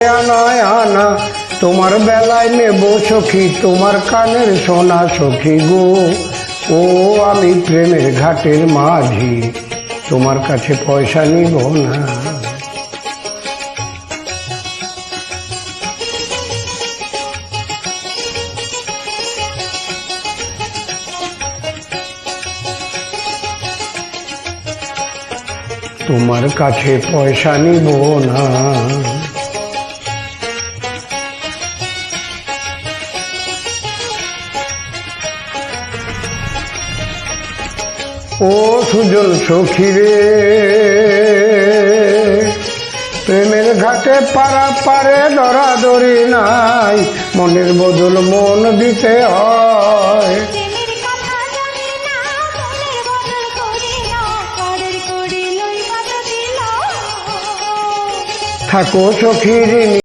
নয় আনা তোমার বেলায় নেব সখী, তোমার কানের সোনা সখী গো। ও আমি প্রেমের ঘাটের মাঝি, তোমার কাছে পয়সা নিব না। তোমার কাছে পয়সা নিব না। ও সুজল সখী রে, প্রেমের ঘাটে পারা পারে দরাদরি নাই, মনের বদল মন দিতে হয়। থাকো সখী রে।